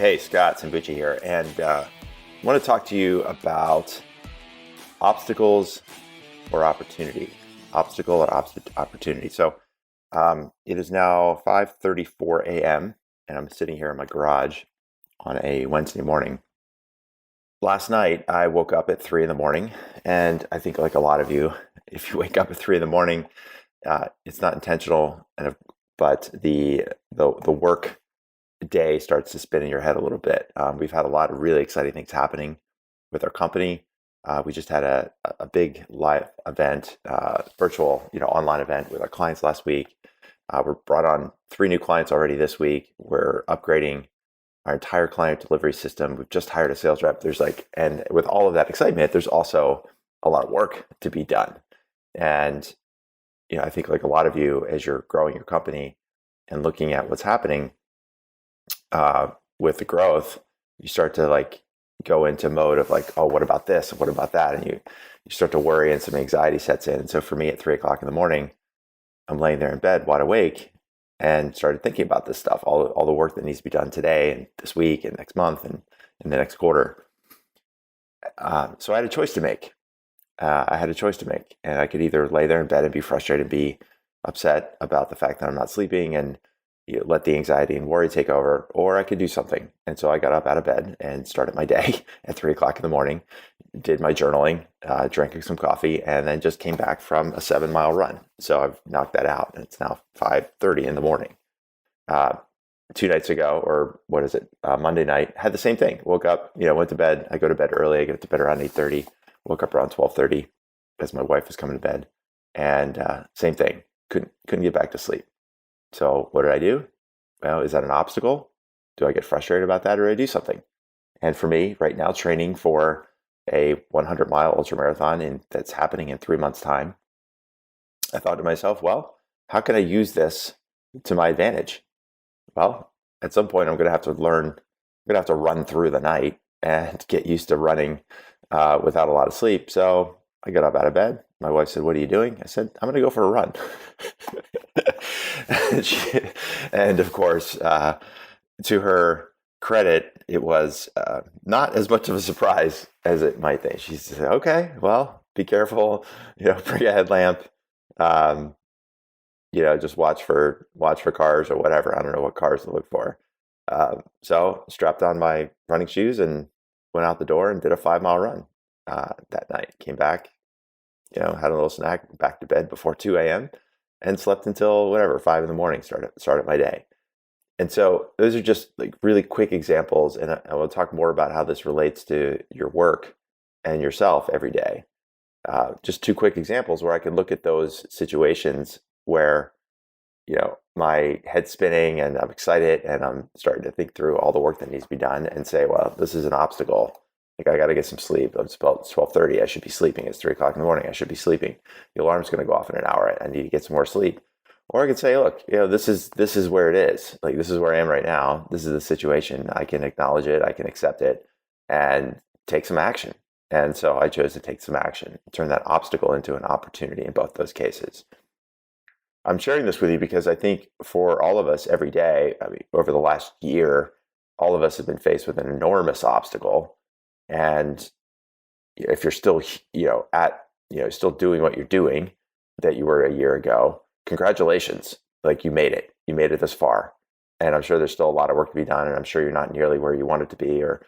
Hey, Scott Sambucci here, and I want to talk to you about obstacles or opportunity. Obstacle or opportunity. It is now 5:34 a.m., and I'm sitting here in my garage on a Wednesday morning. Last night, I woke up at 3 in the morning, and I think like a lot of you, if you wake up at 3 in the morning, it's not intentional, but the work day starts to spin in your head a little bit. We've had a lot of really exciting things happening with our company. We just had a big live event, virtual, online event with our clients last week. We're brought on 3 new clients already this week. We're upgrading our entire client delivery system. We've just hired a sales rep. And with all of that excitement, there's also a lot of work to be done. And, I think like a lot of you, as you're growing your company and looking at what's happening, with the growth, you start to like go into mode of like, oh, what about this? What about that? And you start to worry and some anxiety sets in. And so for me at 3 o'clock in the morning, I'm laying there in bed wide awake and started thinking about this stuff, all the work that needs to be done today and this week and next month and in the next quarter. So I had a choice to make. And I could either lay there in bed and be frustrated and be upset about the fact that I'm not sleeping and let the anxiety and worry take over, or I could do something. And so I got up out of bed and started my day at 3 o'clock in the morning, did my journaling, drank some coffee, and then just came back from a 7-mile run. So I've knocked that out, and it's now 5:30 in the morning. 2 nights ago, or what is it? Monday night, had the same thing. Woke up, went to bed. I go to bed early. I get to bed around 8:30. Woke up around 12:30 as my wife was coming to bed, and same thing. Couldn't get back to sleep. So what did I do? Well, is that an obstacle? Do I get frustrated about that, or do I do something? And for me, right now, training for a 100-mile ultramarathon that's happening in 3 months' time, I thought to myself, well, how can I use this to my advantage? Well, at some point, I'm going to have to run through the night and get used to running without a lot of sleep. So I got up out of bed. My wife said, "What are you doing?" I said, "I'm going to go for a run." And of course, to her credit, it was not as much of a surprise as it might think. She said, "Okay, well, be careful. Bring a headlamp. Um, just watch for cars or whatever. I don't know what cars to look for." So strapped on my running shoes and went out the door and did a 5-mile run that night. Came back, had a little snack, back to bed before 2 a.m. and slept until whatever, 5 in the morning, started my day. And so those are just like really quick examples. And I will talk more about how this relates to your work and yourself every day. Just 2 quick examples where I can look at those situations where, my head's spinning and I'm excited and I'm starting to think through all the work that needs to be done and say, well, this is an obstacle. Like I got to get some sleep. It's about 12:30. I should be sleeping. It's 3 o'clock in the morning. I should be sleeping. The alarm's going to go off in an hour. I need to get some more sleep. Or I could say, look, this is where it is. Like this is where I am right now. This is the situation. I can acknowledge it. I can accept it and take some action. And so I chose to take some action, turn that obstacle into an opportunity in both those cases. I'm sharing this with you because I think for all of us every day, over the last year, all of us have been faced with an enormous obstacle. And if you're still, still doing what you're doing that you were a year ago, congratulations. Like you made it. You made it this far. And I'm sure there's still a lot of work to be done. And I'm sure you're not nearly where you wanted to be, or,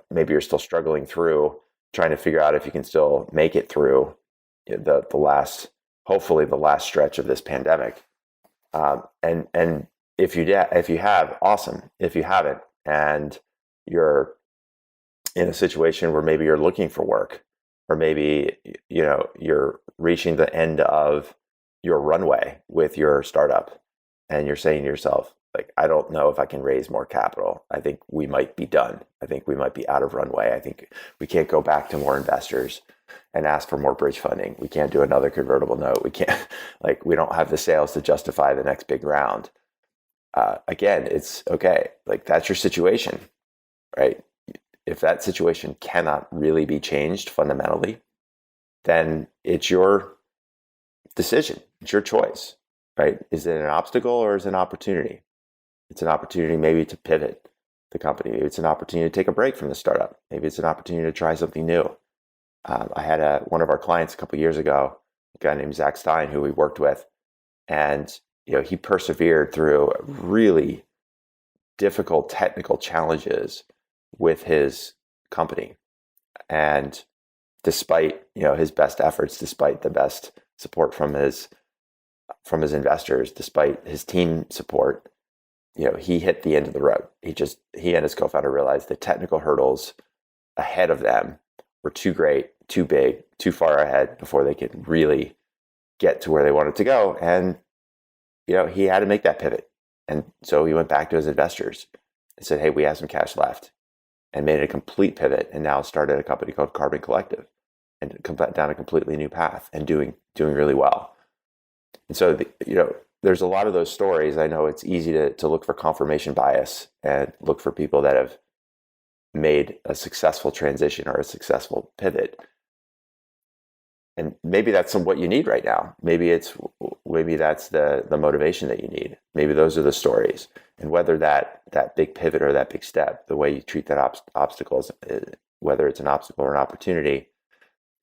maybe you're still struggling through trying to figure out if you can still make it through hopefully the last stretch of this pandemic. And if you have, awesome. If you haven't, and you're in a situation where maybe you're looking for work, or maybe, you're reaching the end of your runway with your startup and you're saying to yourself, like, I don't know if I can raise more capital. I think we might be done. I think we might be out of runway. I think we can't go back to more investors and ask for more bridge funding. We can't do another convertible note. We can't, we don't have the sales to justify the next big round. Again, it's okay. Like that's your situation, right? If that situation cannot really be changed fundamentally, then it's your decision. It's your choice, right? Is it an obstacle or is it an opportunity? It's an opportunity maybe to pivot the company. Maybe it's an opportunity to take a break from the startup. Maybe it's an opportunity to try something new. I had one of our clients a couple of years ago, a guy named Zach Stein, who we worked with, and he persevered through really difficult technical challenges with his company. And despite his best efforts, despite the best support from his investors, despite his team support, he hit the end of the road. He and his co-founder realized the technical hurdles ahead of them were too great, too big, too far ahead before they could really get to where they wanted to go. And he had to make that pivot. And so he went back to his investors and said, hey, we have some cash left, and made a complete pivot, and now started a company called Carbon Collective and down a completely new path and doing really well. And so, there's a lot of those stories. I know it's easy to look for confirmation bias and look for people that have made a successful transition or a successful pivot. And maybe that's what you need right now. Maybe that's the motivation that you need. Maybe those are the stories. And whether that big pivot or that big step, the way you treat that obstacles, whether it's an obstacle or an opportunity,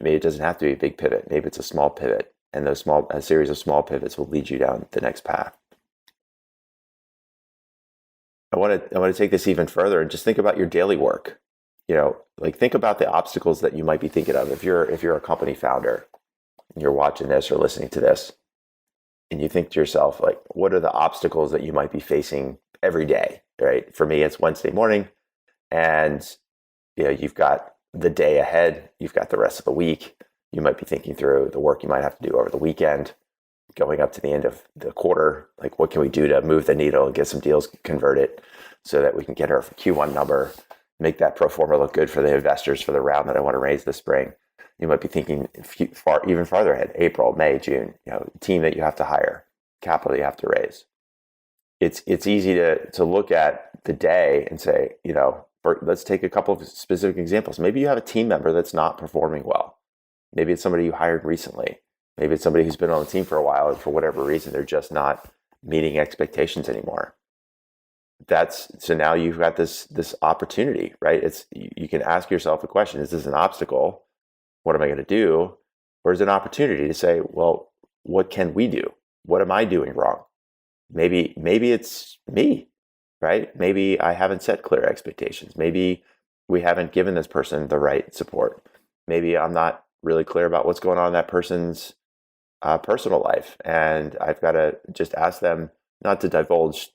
maybe it doesn't have to be a big pivot. Maybe it's a small pivot, and a series of small pivots will lead you down the next path. I want to take this even further and just think about your daily work. Think about the obstacles that you might be thinking of. If you're a company founder and you're watching this or listening to this, and you think to yourself, like, what are the obstacles that you might be facing every day, right? For me, it's Wednesday morning, and you've got the day ahead, you've got the rest of the week. You might be thinking through the work you might have to do over the weekend, going up to the end of the quarter. Like, what can we do to move the needle and get some deals converted so that we can get our Q1 number, make that pro forma look good for the investors for the round that I want to raise this spring. You might be thinking even farther ahead, April, May, June, team that you have to hire, capital you have to raise. It's easy to look at the day and say, let's take a couple of specific examples. Maybe you have a team member that's not performing well. Maybe it's somebody you hired recently. Maybe it's somebody who's been on the team for a while, and for whatever reason, they're just not meeting expectations anymore. So now you've got this opportunity, right? You can ask yourself a question: is this an obstacle? What am I going to do? Or is it an opportunity to say, well, what can we do? What am I doing wrong? Maybe it's me, right? Maybe I haven't set clear expectations. Maybe we haven't given this person the right support. Maybe I'm not really clear about what's going on in that person's personal life, and I've got to just ask them not to divulge,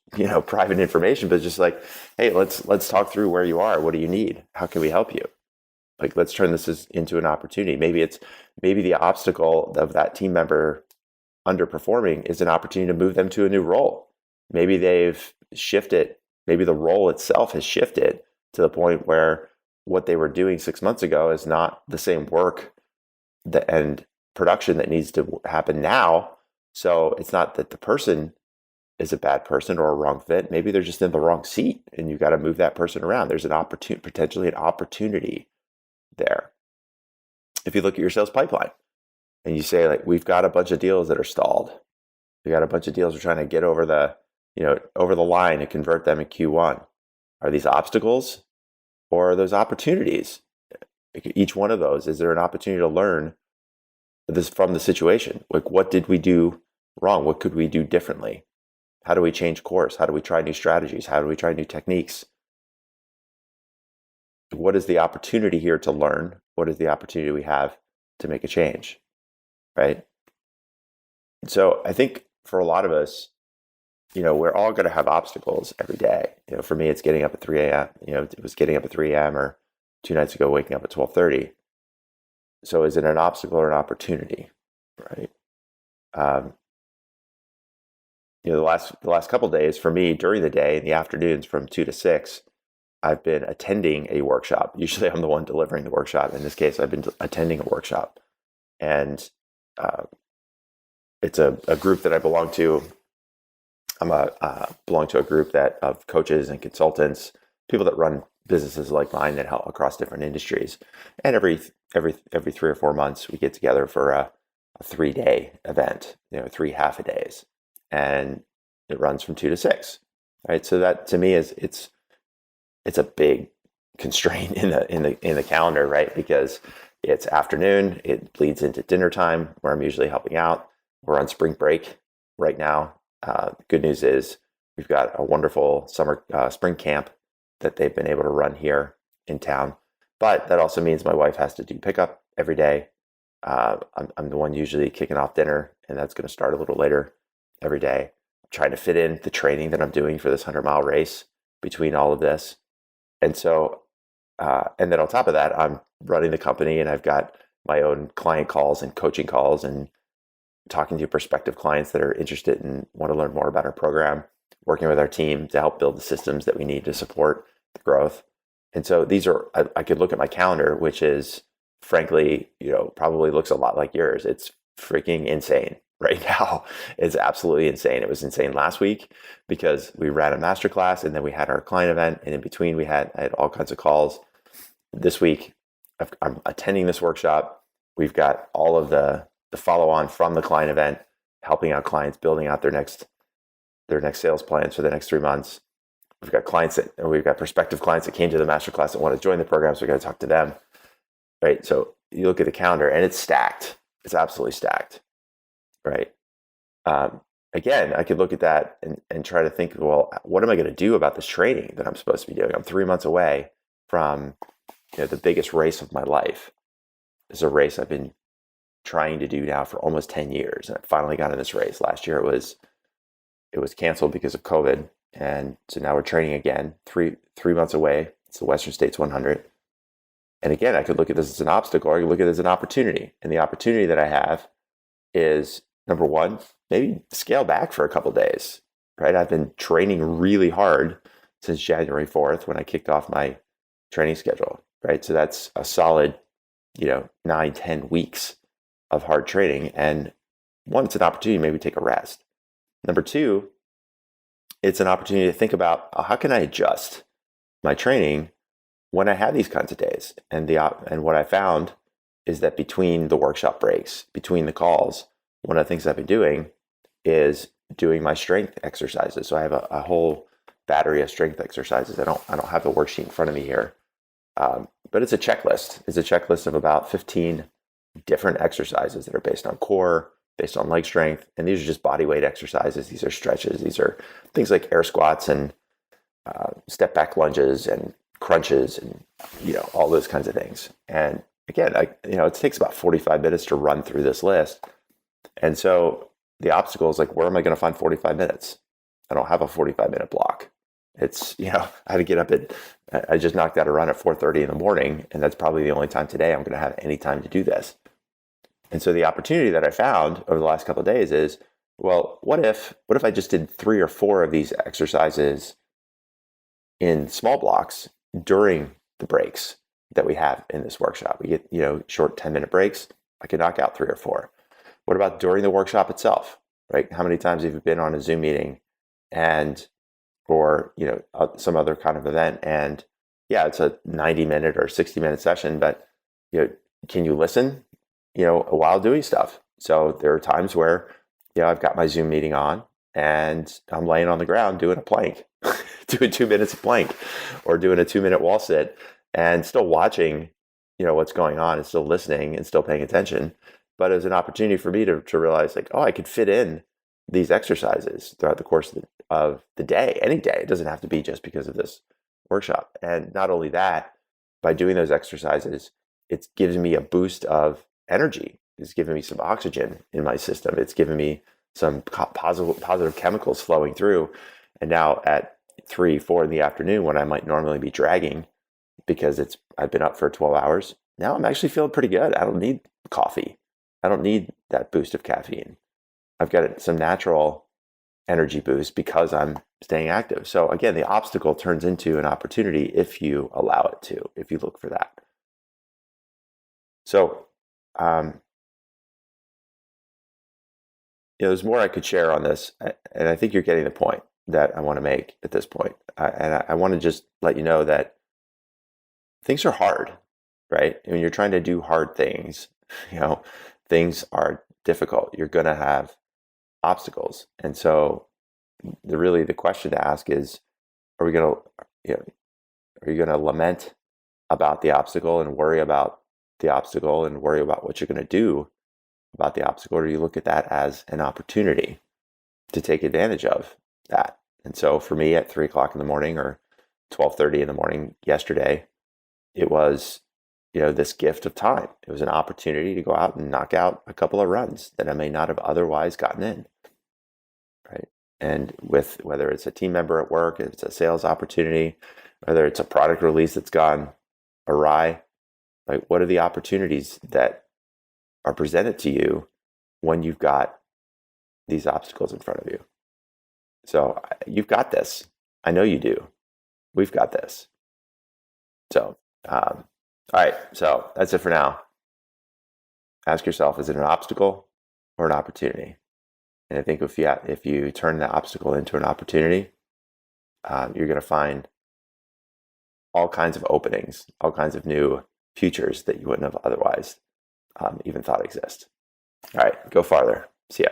private information, but just like, hey, let's talk through where you are. What do you need? How can we help you? Like, let's turn this into an opportunity. Maybe the obstacle of that team member underperforming is an opportunity to move them to a new role. Maybe they've shifted. Maybe the role itself has shifted to the point where what they were doing 6 months ago is not the same work and production that needs to happen now. So it's not that the person is a bad person or a wrong fit. Maybe they're just in the wrong seat, and you've got to move that person around. There's potentially an opportunity there. If you look at your sales pipeline and you say, like, we've got a bunch of deals that are stalled. We got a bunch of deals we're trying to get over the line and convert them in Q1. Are these obstacles or are those opportunities? Each one of those, is there an opportunity to learn this from the situation? Like, what did we do wrong? What could we do differently? How do we change course? How do we try new strategies? How do we try new techniques? What is the opportunity here to learn? What is the opportunity we have to make a change, right? So I think for a lot of us, we're all going to have obstacles every day. For me, it's getting up at 3 a.m. It was getting up at 3 a.m. or 2 nights ago, waking up at 12:30. So is it an obstacle or an opportunity, right? The last couple of days for me, during the day, in the afternoons from 2 to 6, I've been attending a workshop. Usually I'm the one delivering the workshop. In this case, I've been attending a workshop. And it's a group that I belong to. Belong to a group of coaches and consultants, people that run businesses like mine that help across different industries. And every 3 or 4 months, we get together for a 3-day event, 3 half-a-days. And it runs from 2 to 6. right? So that to me is it's a big constraint in the calendar, right? Because it's afternoon, it bleeds into dinner time where I'm usually helping out. We're on spring break right now. Good news is we've got a wonderful spring camp that they've been able to run here in town. But that also means my wife has to do pickup every day. I'm the one usually kicking off dinner, and that's going to start a little later every day. I'm trying to fit in the training that I'm doing for this 100-mile race between all of this. And so, and then on top of that, I'm running the company and I've got my own client calls and coaching calls and talking to prospective clients that are interested and want to learn more about our program, working with our team to help build the systems that we need to support the growth. And so these are, I could look at my calendar, which is frankly, probably looks a lot like yours. It's freaking insane right now. It's absolutely insane. It was insane last week because we ran a masterclass and then we had our client event. And in between I had all kinds of calls. This week, I'm attending this workshop. We've got all of the follow on from the client event, helping out clients, building out their next sales plans for the next 3 months. We've got prospective clients that came to the masterclass that want to join the program. So we got to talk to them, right? So you look at the calendar and it's stacked. It's absolutely stacked, right? Again, I could look at that and try to think, well, what am I going to do about this training that I'm supposed to be doing? I'm 3 months away from the biggest race of my life. This is a race I've been trying to do now for almost 10 years. And I finally got in this race. Last year it was canceled because of COVID. And so now we're training again, three months away. It's the Western States 100. And again, I could look at this as an obstacle or I could look at it as an opportunity. And the opportunity that I have is, number one, maybe scale back for a couple of days, right? I've been training really hard since January 4th when I kicked off my training schedule, right? So that's a solid, 9-10 weeks of hard training. And one, it's an opportunity to maybe take a rest. Number two, it's an opportunity to think about how can I adjust my training when I have these kinds of days. And what I found is that between the workshop breaks, between the calls, one of the things I've been doing is doing my strength exercises. So I have a whole battery of strength exercises. I don't have the worksheet in front of me here, but it's a checklist. It's a checklist of about 15 different exercises that are based on core, based on leg strength, and these are just body weight exercises. These are stretches. These are things like air squats and step back lunges and crunches and all those kinds of things. And again, it takes about 45 minutes to run through this list. And so the obstacle is like, where am I going to find 45 minutes? I don't have a 45-minute block. It's, I had to get up I just knocked out a run at 4:30 in the morning, and that's probably the only time today I'm going to have any time to do this. And so the opportunity that I found over the last couple of days is, well, what if I just did 3 or 4 of these exercises in small blocks during the breaks that we have in this workshop? We get, short 10-minute breaks. I could knock out 3 or 4. What about during the workshop itself, right? How many times have you been on a Zoom meeting or some other kind of event? And yeah, it's a 90-minute or 60-minute session, but can you listen, while doing stuff? So there are times where, I've got my Zoom meeting on and I'm laying on the ground doing a plank, doing 2 minutes of plank or doing a 2-minute wall sit and still watching, what's going on and still listening and still paying attention. But it was an opportunity for me to realize like, I could fit in these exercises throughout the course of the day, any day. It doesn't have to be just because of this workshop. And not only that, by doing those exercises, it gives me a boost of energy. It's giving me some oxygen in my system. It's giving me some positive chemicals flowing through. And now at 3-4 in the afternoon, when I might normally be dragging because I've been up for 12 hours, now I'm actually feeling pretty good. I don't need coffee. I don't need that boost of caffeine. I've got some natural energy boost because I'm staying active. So again, the obstacle turns into an opportunity if you allow it to, if you look for that. So, there's more I could share on this, and I think you're getting the point that I want to make at this point. And I want to just let you know that things are hard, right? When you're trying to do hard things, things are difficult. You're going to have obstacles. And so the question to ask is, are we going to, you know, are you going to lament about the obstacle and worry about the obstacle and worry about what you're going to do about the obstacle, or do you look at that as an opportunity to take advantage of that? And so for me at 3 o'clock in the morning or 12:30 in the morning yesterday, it was, this gift of time. It was an opportunity to go out and knock out a couple of runs that I may not have otherwise gotten in, right? And with whether it's a team member at work, if it's a sales opportunity, whether it's a product release that's gone awry, right? What are the opportunities that are presented to you when you've got these obstacles in front of you? So you've got this. I know you do. We've got this. So, all right. So that's it for now. Ask yourself, is it an obstacle or an opportunity? And I think if you turn the obstacle into an opportunity, you're going to find all kinds of openings, all kinds of new futures that you wouldn't have otherwise even thought exist. All right, go farther. See ya.